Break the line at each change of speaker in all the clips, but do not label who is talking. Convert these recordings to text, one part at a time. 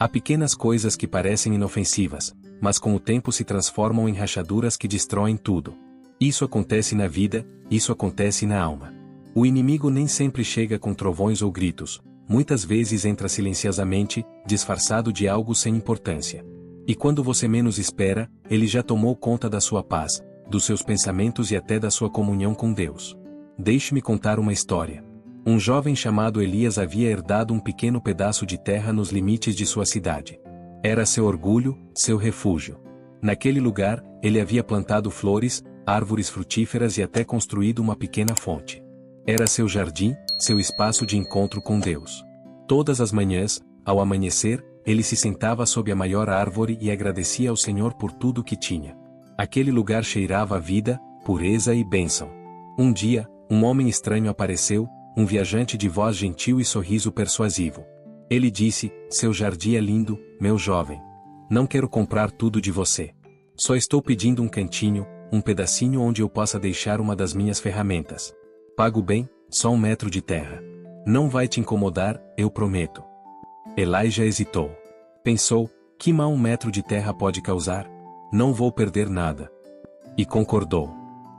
Há pequenas coisas que parecem inofensivas, mas com o tempo se transformam em rachaduras que destroem tudo. Isso acontece na vida, isso acontece na alma. O inimigo nem sempre chega com trovões ou gritos, muitas vezes entra silenciosamente, disfarçado de algo sem importância. E quando você menos espera, ele já tomou conta da sua paz, dos seus pensamentos e até da sua comunhão com Deus. Deixe-me contar uma história. Um jovem chamado Elias havia herdado um pequeno pedaço de terra nos limites de sua cidade. Era seu orgulho, seu refúgio. Naquele lugar, ele havia plantado flores, árvores frutíferas e até construído uma pequena fonte. Era seu jardim, seu espaço de encontro com Deus. Todas as manhãs, ao amanhecer, ele se sentava sob a maior árvore e agradecia ao Senhor por tudo o que tinha. Aquele lugar cheirava a vida, pureza e bênção. Um dia, um homem estranho apareceu, um viajante de voz gentil e sorriso persuasivo. Ele disse: "Seu jardim é lindo, meu jovem. Não quero comprar tudo de você. Só estou pedindo um cantinho, um pedacinho onde eu possa deixar uma das minhas ferramentas. Pago bem, só 1 metro de terra. Não vai te incomodar, eu prometo." Elijah hesitou. Pensou: que mal 1 metro de terra pode causar? Não vou perder nada. E concordou.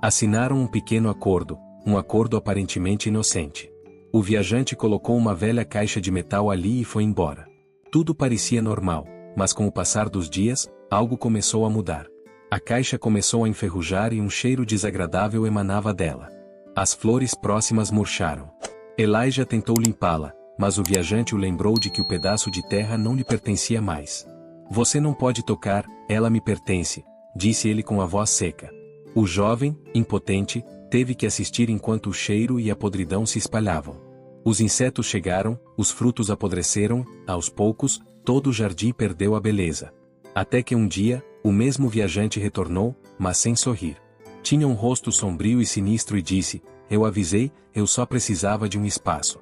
Assinaram um pequeno acordo, um acordo aparentemente inocente. O viajante colocou uma velha caixa de metal ali e foi embora. Tudo parecia normal, mas com o passar dos dias, algo começou a mudar. A caixa começou a enferrujar e um cheiro desagradável emanava dela. As flores próximas murcharam. Elijah tentou limpá-la, mas o viajante o lembrou de que o pedaço de terra não lhe pertencia mais. "Você não pode tocar, ela me pertence", disse ele com a voz seca. O jovem, impotente, teve que assistir enquanto o cheiro e a podridão se espalhavam. Os insetos chegaram, os frutos apodreceram, aos poucos, todo o jardim perdeu a beleza. Até que um dia, o mesmo viajante retornou, mas sem sorrir. Tinha um rosto sombrio e sinistro e disse: "Eu avisei, eu só precisava de um espaço."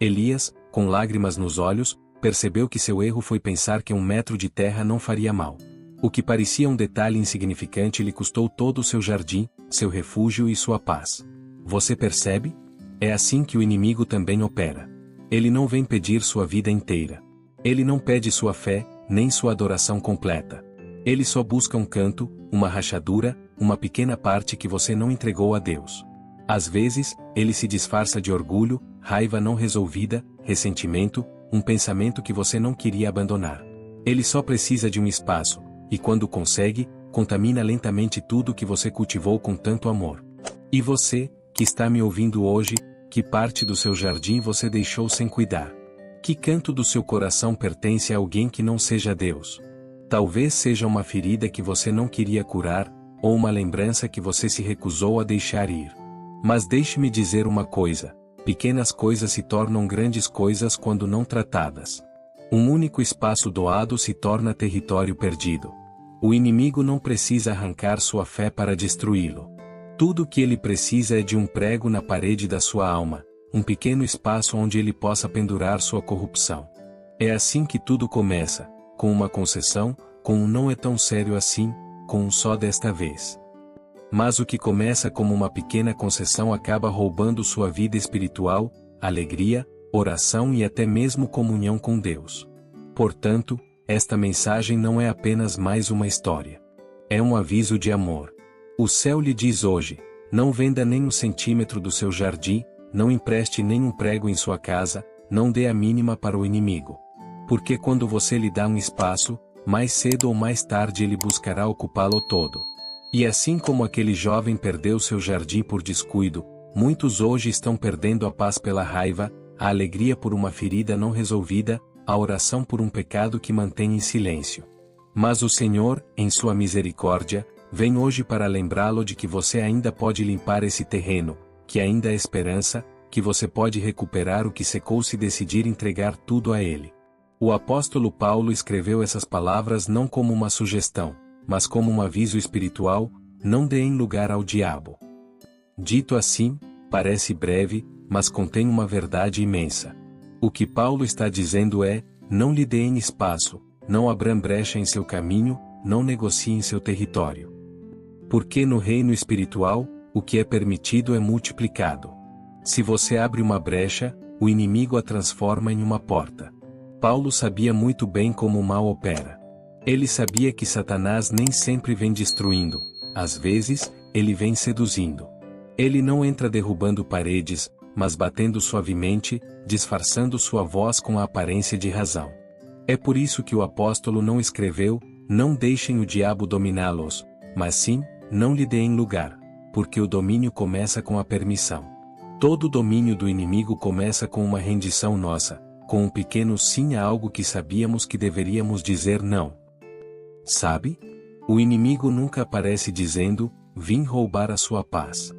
Elias, com lágrimas nos olhos, percebeu que seu erro foi pensar que 1 metro de terra não faria mal. O que parecia um detalhe insignificante lhe custou todo o seu jardim, seu refúgio e sua paz. Você percebe? É assim que o inimigo também opera. Ele não vem pedir sua vida inteira. Ele não pede sua fé, nem sua adoração completa. Ele só busca um canto, uma rachadura, uma pequena parte que você não entregou a Deus. Às vezes, ele se disfarça de orgulho, raiva não resolvida, ressentimento, um pensamento que você não queria abandonar. Ele só precisa de um espaço, e quando consegue, contamina lentamente tudo que você cultivou com tanto amor. E você, que está me ouvindo hoje, que parte do seu jardim você deixou sem cuidar? Que canto do seu coração pertence a alguém que não seja Deus? Talvez seja uma ferida que você não queria curar, ou uma lembrança que você se recusou a deixar ir. Mas deixe-me dizer uma coisa: pequenas coisas se tornam grandes coisas quando não tratadas. Um único espaço doado se torna território perdido. O inimigo não precisa arrancar sua fé para destruí-lo. Tudo o que ele precisa é de um prego na parede da sua alma, um pequeno espaço onde ele possa pendurar sua corrupção. É assim que tudo começa, com uma concessão, com um "não é tão sério assim", com um "só desta vez". Mas o que começa como uma pequena concessão acaba roubando sua vida espiritual, alegria, oração e até mesmo comunhão com Deus. Portanto, esta mensagem não é apenas mais uma história. É um aviso de amor. O céu lhe diz hoje: não venda nem 1 centímetro do seu jardim, não empreste nem um prego em sua casa, não dê a mínima para o inimigo. Porque quando você lhe dá um espaço, mais cedo ou mais tarde ele buscará ocupá-lo todo. E assim como aquele jovem perdeu seu jardim por descuido, muitos hoje estão perdendo a paz pela raiva, a alegria por uma ferida não resolvida, a oração por um pecado que mantém em silêncio. Mas o Senhor, em sua misericórdia, vem hoje para lembrá-lo de que você ainda pode limpar esse terreno, que ainda há esperança, que você pode recuperar o que secou se decidir entregar tudo a Ele. O apóstolo Paulo escreveu essas palavras não como uma sugestão, mas como um aviso espiritual: não deem lugar ao diabo. Dito assim, parece breve, mas contém uma verdade imensa. O que Paulo está dizendo é: não lhe deem espaço, não abram brecha em seu caminho, não negociem seu território. Porque no reino espiritual, o que é permitido é multiplicado. Se você abre uma brecha, o inimigo a transforma em uma porta. Paulo sabia muito bem como o mal opera. Ele sabia que Satanás nem sempre vem destruindo, às vezes, ele vem seduzindo. Ele não entra derrubando paredes, mas batendo suavemente, disfarçando sua voz com a aparência de razão. É por isso que o apóstolo não escreveu: não deixem o diabo dominá-los, mas sim, não lhe deem lugar, porque o domínio começa com a permissão. Todo domínio do inimigo começa com uma rendição nossa, com um pequeno sim a algo que sabíamos que deveríamos dizer não. Sabe? O inimigo nunca aparece dizendo: vim roubar a sua paz.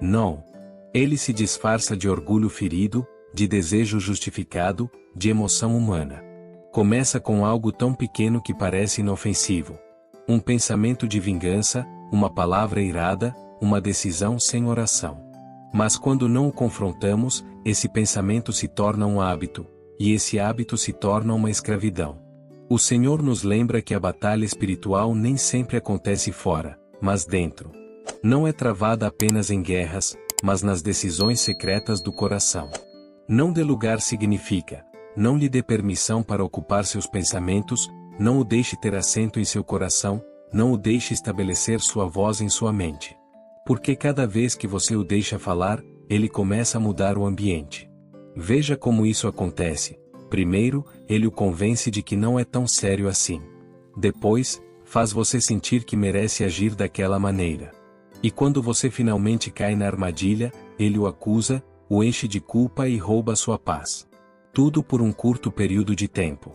Não. Ele se disfarça de orgulho ferido, de desejo justificado, de emoção humana. Começa com algo tão pequeno que parece inofensivo. Um pensamento de vingança, uma palavra irada, uma decisão sem oração. Mas quando não o confrontamos, esse pensamento se torna um hábito, e esse hábito se torna uma escravidão. O Senhor nos lembra que a batalha espiritual nem sempre acontece fora, mas dentro. Não é travada apenas em guerras, mas nas decisões secretas do coração. Não dê lugar significa: não lhe dê permissão para ocupar seus pensamentos, não o deixe ter assento em seu coração, não o deixe estabelecer sua voz em sua mente. Porque cada vez que você o deixa falar, ele começa a mudar o ambiente. Veja como isso acontece. Primeiro, ele o convence de que não é tão sério assim. Depois, faz você sentir que merece agir daquela maneira. E quando você finalmente cai na armadilha, ele o acusa, o enche de culpa e rouba sua paz. Tudo por um curto período de tempo.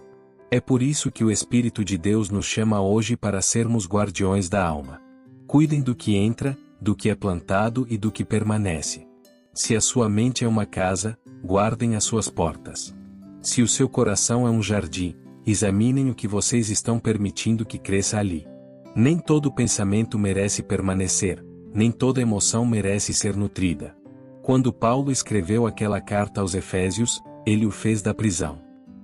É por isso que o Espírito de Deus nos chama hoje para sermos guardiões da alma. Cuidem do que entra, do que é plantado e do que permanece. Se a sua mente é uma casa, guardem as suas portas. Se o seu coração é um jardim, examinem o que vocês estão permitindo que cresça ali. Nem todo pensamento merece permanecer, nem toda emoção merece ser nutrida. Quando Paulo escreveu aquela carta aos Efésios, ele o fez da prisão.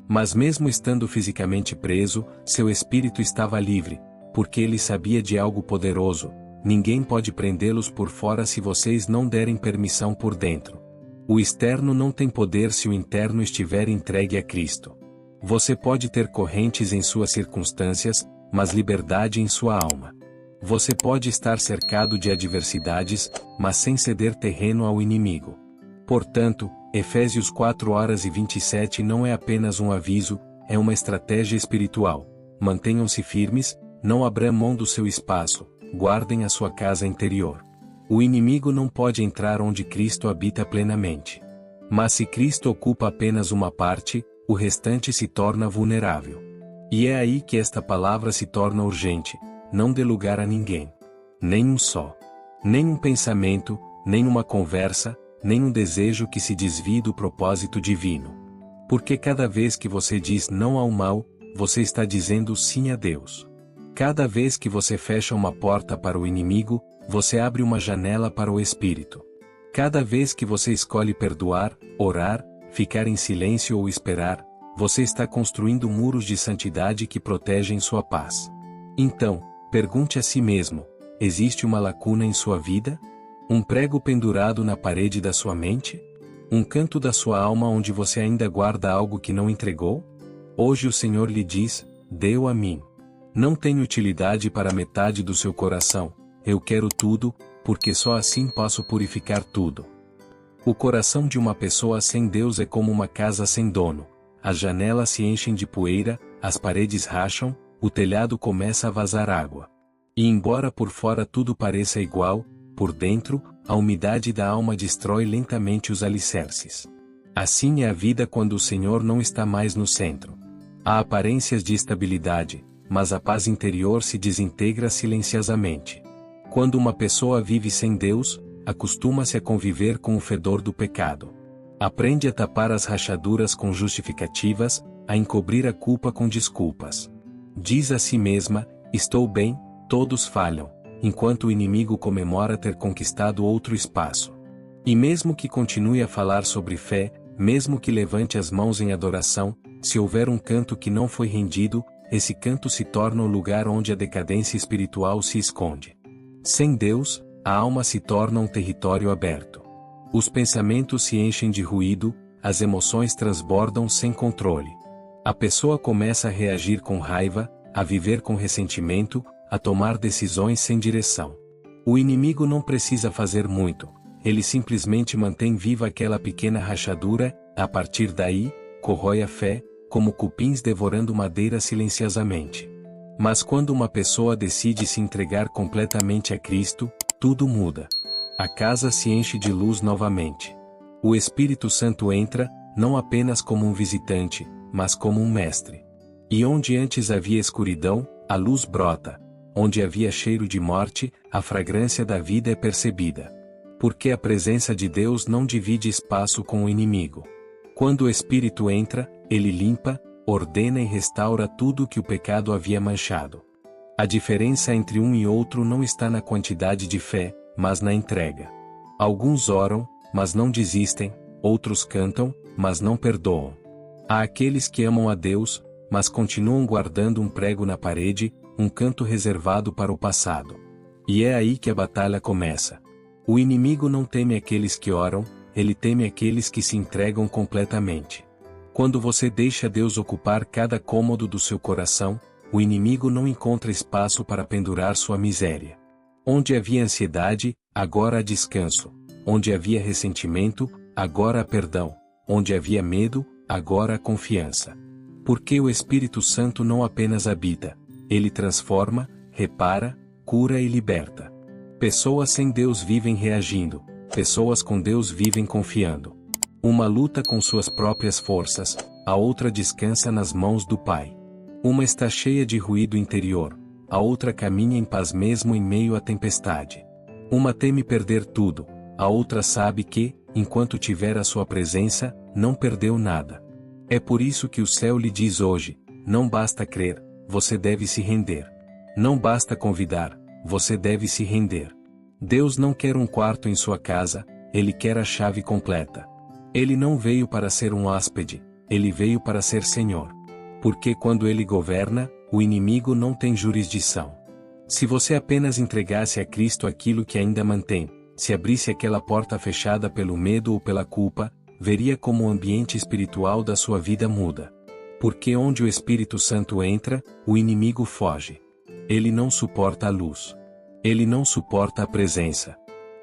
Mas mesmo estando fisicamente preso, seu espírito estava livre, porque ele sabia de algo poderoso: ninguém pode prendê-los por fora se vocês não derem permissão por dentro. O externo não tem poder se o interno estiver entregue a Cristo. Você pode ter correntes em suas circunstâncias, mas liberdade em sua alma. Você pode estar cercado de adversidades, mas sem ceder terreno ao inimigo. Portanto, Efésios 4:27 não é apenas um aviso, é uma estratégia espiritual. Mantenham-se firmes, não abram mão do seu espaço, guardem a sua casa interior. O inimigo não pode entrar onde Cristo habita plenamente. Mas se Cristo ocupa apenas uma parte, o restante se torna vulnerável. E é aí que esta palavra se torna urgente: não dê lugar a ninguém. Nem um só. Nem um pensamento, nem uma conversa, nem um desejo que se desvie do propósito divino. Porque cada vez que você diz não ao mal, você está dizendo sim a Deus. Cada vez que você fecha uma porta para o inimigo, você abre uma janela para o Espírito. Cada vez que você escolhe perdoar, orar, ficar em silêncio ou esperar, você está construindo muros de santidade que protegem sua paz. Então, pergunte a si mesmo: existe uma lacuna em sua vida? Um prego pendurado na parede da sua mente? Um canto da sua alma onde você ainda guarda algo que não entregou? Hoje o Senhor lhe diz: dê-o a mim. Não tem utilidade para metade do seu coração, eu quero tudo, porque só assim posso purificar tudo. O coração de uma pessoa sem Deus é como uma casa sem dono. As janelas se enchem de poeira, as paredes racham, o telhado começa a vazar água. E embora por fora tudo pareça igual, por dentro, a umidade da alma destrói lentamente os alicerces. Assim é a vida quando o Senhor não está mais no centro. Há aparências de estabilidade, mas a paz interior se desintegra silenciosamente. Quando uma pessoa vive sem Deus, acostuma-se a conviver com o fedor do pecado. Aprende a tapar as rachaduras com justificativas, a encobrir a culpa com desculpas. Diz a si mesma: estou bem, todos falham, enquanto o inimigo comemora ter conquistado outro espaço. E mesmo que continue a falar sobre fé, mesmo que levante as mãos em adoração, se houver um canto que não foi rendido, esse canto se torna o lugar onde a decadência espiritual se esconde. Sem Deus, a alma se torna um território aberto. Os pensamentos se enchem de ruído, as emoções transbordam sem controle. A pessoa começa a reagir com raiva, a viver com ressentimento, a tomar decisões sem direção. O inimigo não precisa fazer muito, ele simplesmente mantém viva aquela pequena rachadura, a partir daí, corrói a fé, como cupins devorando madeira silenciosamente. Mas quando uma pessoa decide se entregar completamente a Cristo, tudo muda. A casa se enche de luz novamente. O Espírito Santo entra, não apenas como um visitante, mas como um mestre. E onde antes havia escuridão, a luz brota. Onde havia cheiro de morte, a fragrância da vida é percebida. Porque a presença de Deus não divide espaço com o inimigo. Quando o Espírito entra, ele limpa, ordena e restaura tudo que o pecado havia manchado. A diferença entre um e outro não está na quantidade de fé, mas na entrega. Alguns oram, mas não desistem, outros cantam, mas não perdoam. Há aqueles que amam a Deus, mas continuam guardando um prego na parede, um canto reservado para o passado. E é aí que a batalha começa. O inimigo não teme aqueles que oram, ele teme aqueles que se entregam completamente. Quando você deixa Deus ocupar cada cômodo do seu coração, o inimigo não encontra espaço para pendurar sua miséria. Onde havia ansiedade, agora há descanso. Onde havia ressentimento, agora há perdão. Onde havia medo, agora há confiança. Porque o Espírito Santo não apenas habita, ele transforma, repara, cura e liberta. Pessoas sem Deus vivem reagindo, pessoas com Deus vivem confiando. Uma luta com suas próprias forças, a outra descansa nas mãos do Pai. Uma está cheia de ruído interior, a outra caminha em paz mesmo em meio à tempestade. Uma teme perder tudo, a outra sabe que, enquanto tiver a sua presença, não perdeu nada. É por isso que o céu lhe diz hoje: não basta crer, você deve se render. Não basta convidar, você deve se render. Deus não quer um quarto em sua casa, ele quer a chave completa. Ele não veio para ser um hóspede, ele veio para ser Senhor. Porque quando ele governa, o inimigo não tem jurisdição. Se você apenas entregasse a Cristo aquilo que ainda mantém, se abrisse aquela porta fechada pelo medo ou pela culpa, veria como o ambiente espiritual da sua vida muda. Porque onde o Espírito Santo entra, o inimigo foge. Ele não suporta a luz. Ele não suporta a presença.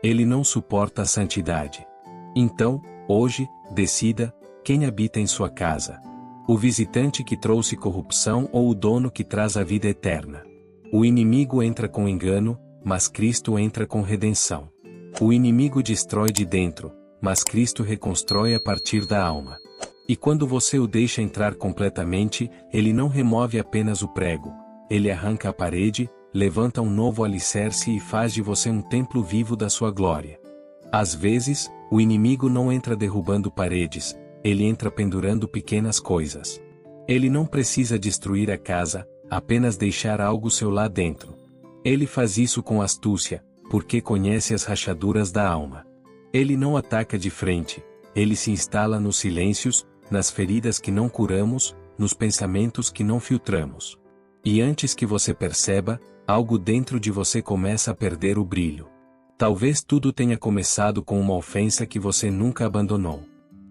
Ele não suporta a santidade. Então, hoje, decida, quem habita em sua casa. O visitante que trouxe corrupção ou o dono que traz a vida eterna. O inimigo entra com engano, mas Cristo entra com redenção. O inimigo destrói de dentro, mas Cristo reconstrói a partir da alma. E quando você o deixa entrar completamente, ele não remove apenas o prego, ele arranca a parede, levanta um novo alicerce e faz de você um templo vivo da sua glória. Às vezes, o inimigo não entra derrubando paredes, ele entra pendurando pequenas coisas. Ele não precisa destruir a casa, apenas deixar algo seu lá dentro. Ele faz isso com astúcia, porque conhece as rachaduras da alma. Ele não ataca de frente, ele se instala nos silêncios, nas feridas que não curamos, nos pensamentos que não filtramos. E antes que você perceba, algo dentro de você começa a perder o brilho. Talvez tudo tenha começado com uma ofensa que você nunca abandonou.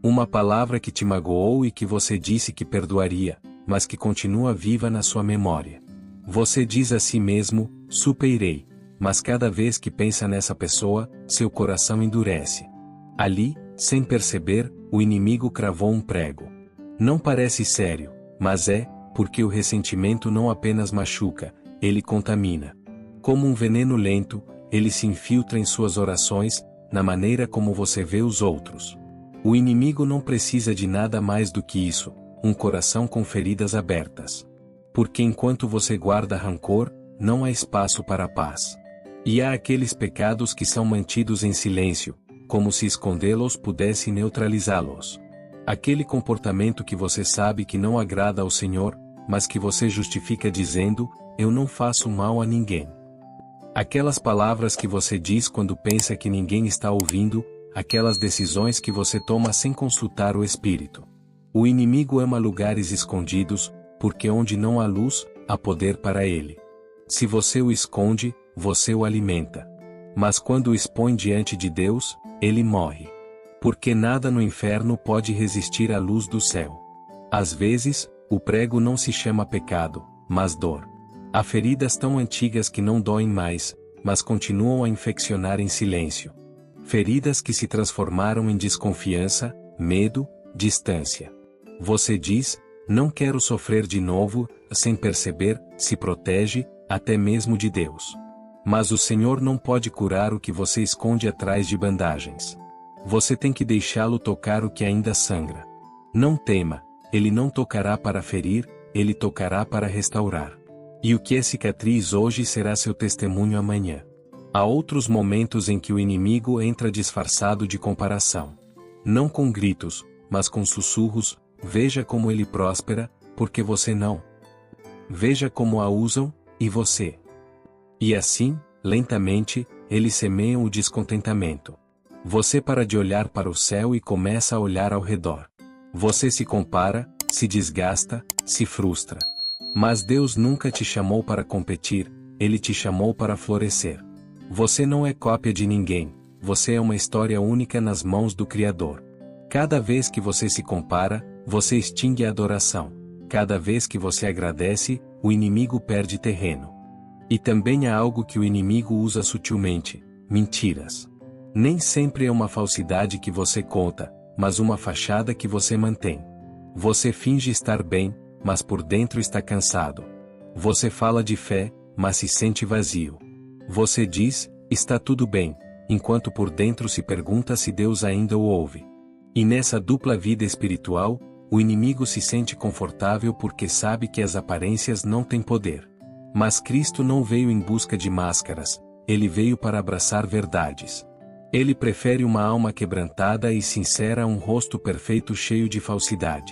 Uma palavra que te magoou e que você disse que perdoaria, mas que continua viva na sua memória. Você diz a si mesmo: superei. Mas cada vez que pensa nessa pessoa, seu coração endurece. Ali, sem perceber, o inimigo cravou um prego. Não parece sério, mas é, porque o ressentimento não apenas machuca, ele contamina. Como um veneno lento, ele se infiltra em suas orações, na maneira como você vê os outros. O inimigo não precisa de nada mais do que isso, um coração com feridas abertas. Porque enquanto você guarda rancor, não há espaço para a paz. E há aqueles pecados que são mantidos em silêncio, como se escondê-los pudesse neutralizá-los. Aquele comportamento que você sabe que não agrada ao Senhor, mas que você justifica dizendo: eu não faço mal a ninguém. Aquelas palavras que você diz quando pensa que ninguém está ouvindo, aquelas decisões que você toma sem consultar o Espírito. O inimigo ama lugares escondidos, porque onde não há luz, há poder para ele. Se você o esconde, você o alimenta. Mas quando o expõe diante de Deus, ele morre. Porque nada no inferno pode resistir à luz do céu. Às vezes, O prego não se chama pecado, mas dor. Há feridas tão antigas que não doem mais, mas continuam a infeccionar em silêncio. Feridas que se transformaram em desconfiança, medo, distância. Você diz, não quero sofrer de novo, sem perceber, se protege, até mesmo de Deus. Mas o Senhor não pode curar o que você esconde atrás de bandagens. Você tem que deixá-lo tocar o que ainda sangra. Não tema, ele não tocará para ferir, ele tocará para restaurar. E o que é cicatriz hoje será seu testemunho amanhã. Há outros momentos em que o inimigo entra disfarçado de comparação. Não com gritos, mas com sussurros, veja como ele próspera, porque você não. Veja como a usam, e você. E assim, lentamente, eles semeiam o descontentamento. Você para de olhar para o céu e começa a olhar ao redor. Você se compara, se desgasta, se frustra. Mas Deus nunca te chamou para competir, Ele te chamou para florescer. Você não é cópia de ninguém, você é uma história única nas mãos do Criador. Cada vez que você se compara, você extingue a adoração. Cada vez que você agradece, o inimigo perde terreno. E também há algo que o inimigo usa sutilmente: mentiras. Nem sempre é uma falsidade que você conta, mas uma fachada que você mantém. Você finge estar bem, mas por dentro está cansado. Você fala de fé, mas se sente vazio. Você diz, está tudo bem, enquanto por dentro se pergunta se Deus ainda o ouve. E nessa dupla vida espiritual, o inimigo se sente confortável porque sabe que as aparências não têm poder. Mas Cristo não veio em busca de máscaras, ele veio para abraçar verdades. Ele prefere uma alma quebrantada e sincera a um rosto perfeito cheio de falsidade.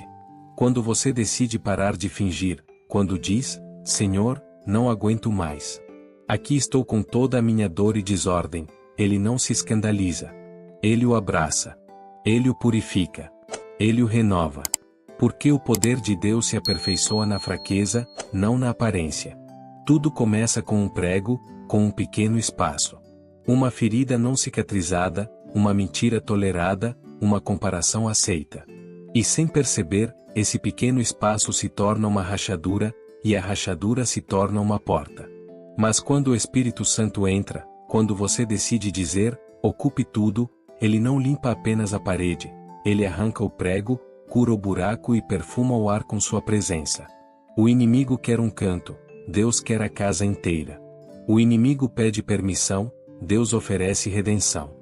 Quando você decide parar de fingir, quando diz, Senhor, não aguento mais. Aqui estou com toda a minha dor e desordem, ele não se escandaliza. Ele o abraça. Ele o purifica. Ele o renova. Porque o poder de Deus se aperfeiçoa na fraqueza, não na aparência. Tudo começa com um prego, com um pequeno espaço. Uma ferida não cicatrizada, uma mentira tolerada, uma comparação aceita. E sem perceber, esse pequeno espaço se torna uma rachadura, e a rachadura se torna uma porta. Mas quando o Espírito Santo entra, quando você decide dizer, ocupe tudo, ele não limpa apenas a parede, ele arranca o prego, cura o buraco e perfuma o ar com sua presença. O inimigo quer um canto, Deus quer a casa inteira. O inimigo pede permissão, Deus oferece redenção.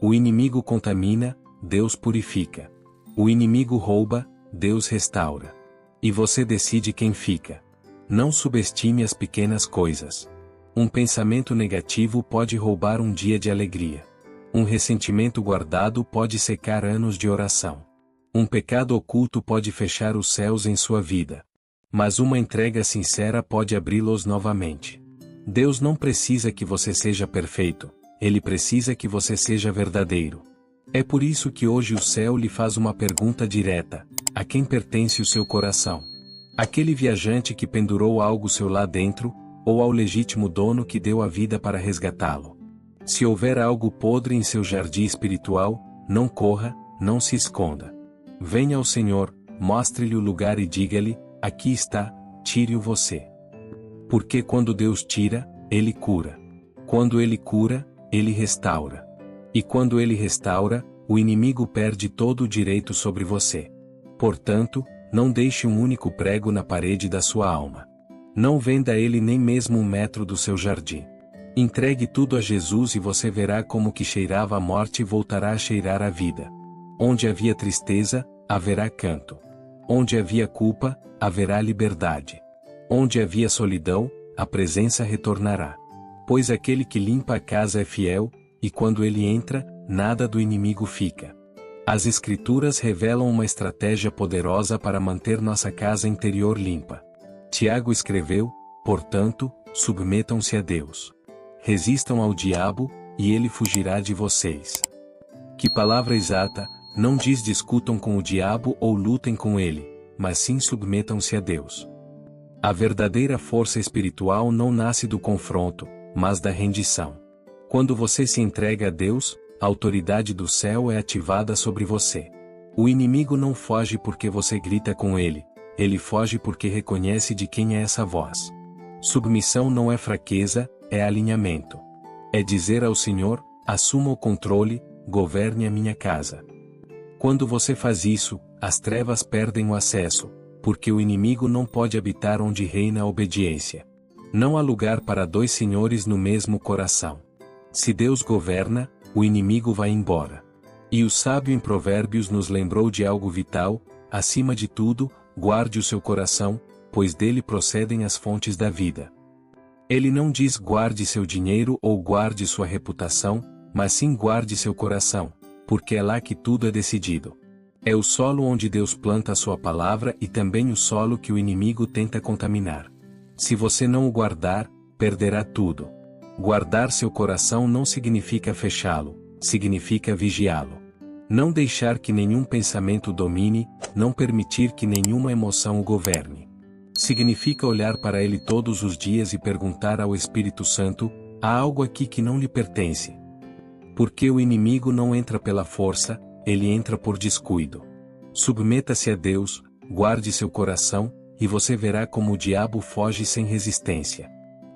O inimigo contamina, Deus purifica. O inimigo rouba, Deus restaura. E você decide quem fica. Não subestime as pequenas coisas. Um pensamento negativo pode roubar um dia de alegria. Um ressentimento guardado pode secar anos de oração. Um pecado oculto pode fechar os céus em sua vida. Mas uma entrega sincera pode abri-los novamente. Deus não precisa que você seja perfeito, Ele precisa que você seja verdadeiro. É por isso que hoje o céu lhe faz uma pergunta direta: a quem pertence o seu coração? Aquele viajante que pendurou algo seu lá dentro, ou ao legítimo dono que deu a vida para resgatá-lo? Se houver algo podre em seu jardim espiritual, não corra, não se esconda. Venha ao Senhor, mostre-lhe o lugar e diga-lhe, aqui está, tire-o você. Porque quando Deus tira, Ele cura. Quando Ele cura, Ele restaura. E quando Ele restaura, o inimigo perde todo o direito sobre você. Portanto, não deixe um único prego na parede da sua alma. Não venda ele nem mesmo 1 metro do seu jardim. Entregue tudo a Jesus e você verá como o que cheirava a morte voltará a cheirar a vida. Onde havia tristeza, haverá canto. Onde havia culpa, haverá liberdade. Onde havia solidão, a presença retornará. Pois aquele que limpa a casa é fiel, e quando ele entra, nada do inimigo fica. As Escrituras revelam uma estratégia poderosa para manter nossa casa interior limpa. Tiago escreveu, portanto, submetam-se a Deus. Resistam ao diabo, e ele fugirá de vocês. Que palavra exata, não diz discutam com o diabo ou lutem com ele, mas sim submetam-se a Deus. A verdadeira força espiritual não nasce do confronto, mas da rendição. Quando você se entrega a Deus, a autoridade do céu é ativada sobre você. O inimigo não foge porque você grita com ele, ele foge porque reconhece de quem é essa voz. Submissão não é fraqueza, é alinhamento. É dizer ao Senhor: assuma o controle, governe a minha casa. Quando você faz isso, as trevas perdem o acesso, porque o inimigo não pode habitar onde reina a obediência. Não há lugar para dois senhores no mesmo coração. Se Deus governa, o inimigo vai embora. E o sábio em Provérbios nos lembrou de algo vital: acima de tudo, guarde o seu coração, pois dele procedem as fontes da vida. Ele não diz guarde seu dinheiro ou guarde sua reputação, mas sim guarde seu coração, porque é lá que tudo é decidido. É o solo onde Deus planta a sua palavra e também o solo que o inimigo tenta contaminar. Se você não o guardar, perderá tudo. Guardar seu coração não significa fechá-lo, significa vigiá-lo. Não deixar que nenhum pensamento domine, não permitir que nenhuma emoção o governe. Significa olhar para ele todos os dias e perguntar ao Espírito Santo: há algo aqui que não lhe pertence? Porque o inimigo não entra pela força, ele entra por descuido. Submeta-se a Deus, guarde seu coração, e você verá como o diabo foge sem resistência.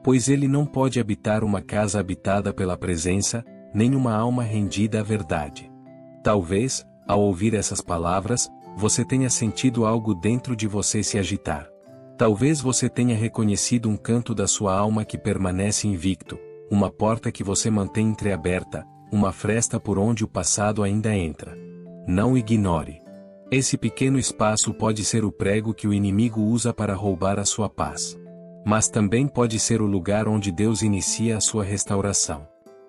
Pois ele não pode habitar uma casa habitada pela presença, nem uma alma rendida à verdade. Talvez, ao ouvir essas palavras, você tenha sentido algo dentro de você se agitar. Talvez você tenha reconhecido um canto da sua alma que permanece invicto, uma porta que você mantém entreaberta, uma fresta por onde o passado ainda entra. Não ignore. Esse pequeno espaço pode ser o prego que o inimigo usa para roubar a sua paz. Mas também pode ser o lugar onde Deus inicia a sua restauração.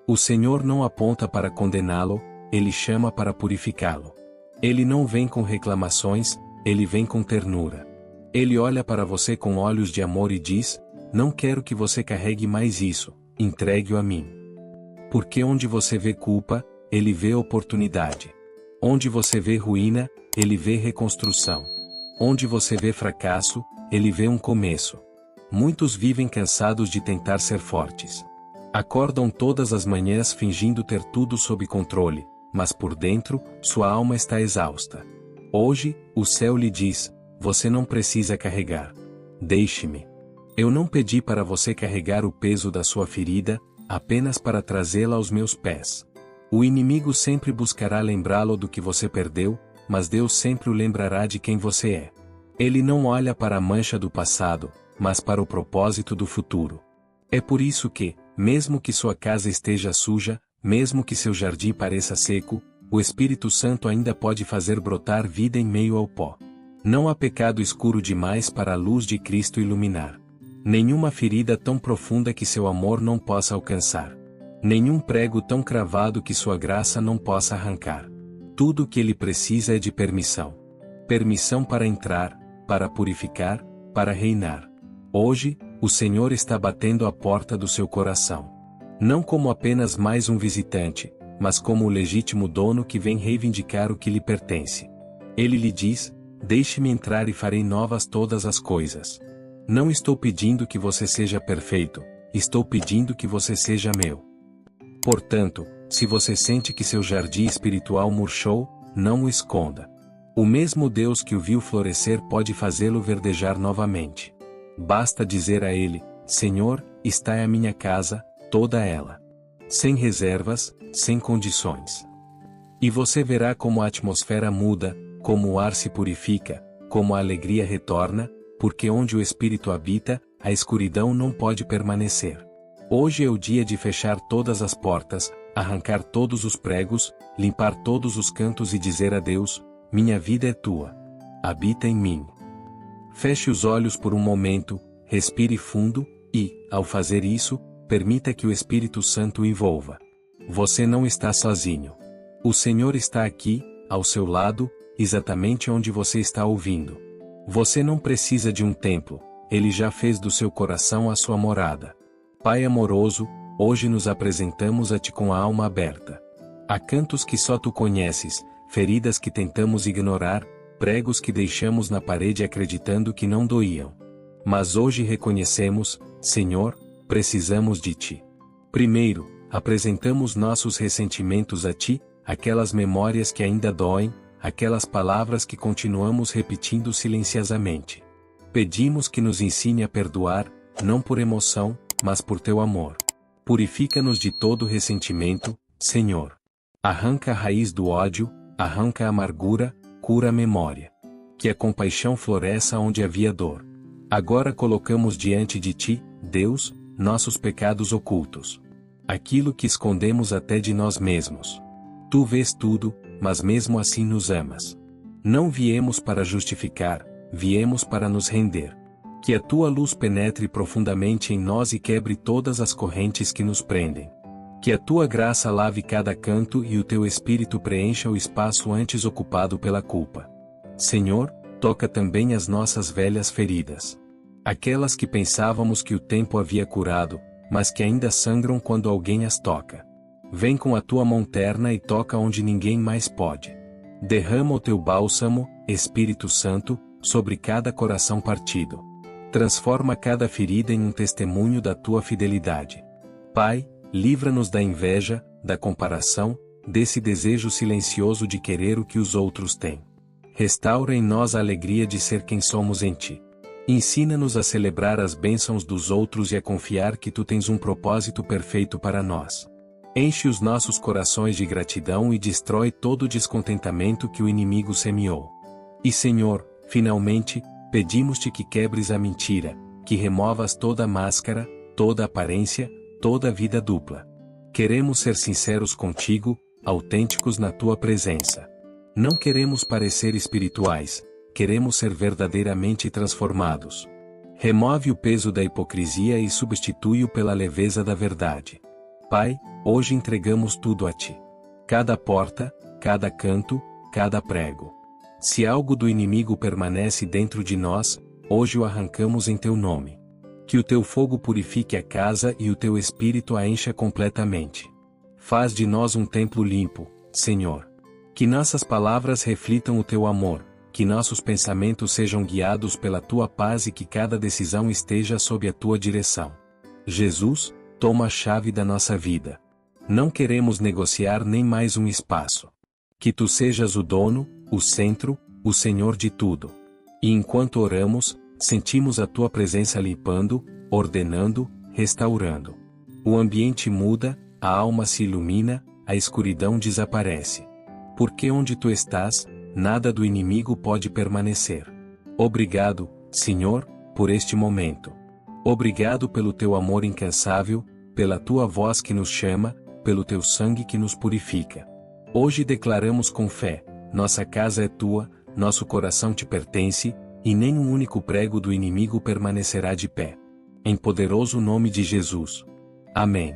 O Senhor não aponta para condená-lo, ele chama para purificá-lo. Ele não vem com reclamações, ele vem com ternura. Ele olha para você com olhos de amor e diz: não quero que você carregue mais isso, entregue-o a mim. Porque onde você vê culpa, ele vê oportunidade. Onde você vê ruína, ele vê reconstrução. Onde você vê fracasso, ele vê um começo. Muitos vivem cansados de tentar ser fortes. Acordam todas as manhãs fingindo ter tudo sob controle, mas por dentro, sua alma está exausta. Hoje, o céu lhe diz: você não precisa carregar. Deixe-me. Eu não pedi para você carregar o peso da sua ferida, apenas para trazê-la aos meus pés. O inimigo sempre buscará lembrá-lo do que você perdeu, mas Deus sempre o lembrará de quem você é. Ele não olha para a mancha do passado, mas para o propósito do futuro. É por isso que, mesmo que sua casa esteja suja, mesmo que seu jardim pareça seco, o Espírito Santo ainda pode fazer brotar vida em meio ao pó. Não há pecado escuro demais para a luz de Cristo iluminar. Nenhuma ferida tão profunda que seu amor não possa alcançar. Nenhum prego tão cravado que sua graça não possa arrancar. Tudo o que ele precisa é de permissão. Permissão para entrar, para purificar, para reinar. Hoje, o Senhor está batendo à porta do seu coração. Não como apenas mais um visitante, mas como o legítimo dono que vem reivindicar o que lhe pertence. Ele lhe diz: deixe-me entrar e farei novas todas as coisas. Não estou pedindo que você seja perfeito, estou pedindo que você seja meu. Portanto, se você sente que seu jardim espiritual murchou, não o esconda. O mesmo Deus que o viu florescer pode fazê-lo verdejar novamente. Basta dizer a ele: Senhor, está a minha casa, toda ela. Sem reservas, sem condições. E você verá como a atmosfera muda, como o ar se purifica, como a alegria retorna, porque onde o Espírito habita, a escuridão não pode permanecer. Hoje é o dia de fechar todas as portas, arrancar todos os pregos, limpar todos os cantos e dizer a Deus: minha vida é tua. Habita em mim. Feche os olhos por um momento, respire fundo, e, ao fazer isso, permita que o Espírito Santo o envolva. Você não está sozinho. O Senhor está aqui, ao seu lado, exatamente onde você está ouvindo. Você não precisa de um templo, ele já fez do seu coração a sua morada. Pai amoroso, hoje nos apresentamos a Ti com a alma aberta. Há cantos que só Tu conheces, feridas que tentamos ignorar, pregos que deixamos na parede acreditando que não doíam. Mas hoje reconhecemos, Senhor, precisamos de Ti. Primeiro, apresentamos nossos ressentimentos a Ti, aquelas memórias que ainda doem, aquelas palavras que continuamos repetindo silenciosamente. Pedimos que nos ensine a perdoar, não por emoção, mas por teu amor. Purifica-nos de todo ressentimento, Senhor. Arranca a raiz do ódio, arranca a amargura, cura a memória. Que a compaixão floresça onde havia dor. Agora colocamos diante de ti, Deus, nossos pecados ocultos. Aquilo que escondemos até de nós mesmos. Tu vês tudo, mas mesmo assim nos amas. Não viemos para justificar, viemos para nos render. Que a tua luz penetre profundamente em nós e quebre todas as correntes que nos prendem. Que a tua graça lave cada canto e o teu espírito preencha o espaço antes ocupado pela culpa. Senhor, toca também as nossas velhas feridas. Aquelas que pensávamos que o tempo havia curado, mas que ainda sangram quando alguém as toca. Vem com a tua mão terna e toca onde ninguém mais pode. Derrama o teu bálsamo, Espírito Santo, sobre cada coração partido. Transforma cada ferida em um testemunho da tua fidelidade. Pai, livra-nos da inveja, da comparação, desse desejo silencioso de querer o que os outros têm. Restaura em nós a alegria de ser quem somos em ti. Ensina-nos a celebrar as bênçãos dos outros e a confiar que tu tens um propósito perfeito para nós. Enche os nossos corações de gratidão e destrói todo o descontentamento que o inimigo semeou. E Senhor, finalmente, pedimos-te que quebres a mentira, que removas toda a máscara, toda a aparência, toda a vida dupla. Queremos ser sinceros contigo, autênticos na tua presença. Não queremos parecer espirituais, queremos ser verdadeiramente transformados. Remove o peso da hipocrisia e substitui-o pela leveza da verdade. Pai, hoje entregamos tudo a ti. Cada porta, cada canto, cada prego. Se algo do inimigo permanece dentro de nós, hoje o arrancamos em teu nome. Que o teu fogo purifique a casa e o teu espírito a encha completamente. Faz de nós um templo limpo, Senhor. Que nossas palavras reflitam o teu amor, que nossos pensamentos sejam guiados pela tua paz e que cada decisão esteja sob a tua direção. Jesus, toma a chave da nossa vida. Não queremos negociar nem mais um espaço. Que tu sejas o dono, o centro, o Senhor de tudo. E enquanto oramos, sentimos a tua presença limpando, ordenando, restaurando. O ambiente muda, a alma se ilumina, a escuridão desaparece. Porque onde tu estás, nada do inimigo pode permanecer. Obrigado, Senhor, por este momento. Obrigado pelo teu amor incansável, pela tua voz que nos chama, pelo teu sangue que nos purifica. Hoje declaramos com fé: nossa casa é tua, nosso coração te pertence, e nem um único prego do inimigo permanecerá de pé. Em poderoso nome de Jesus. Amém.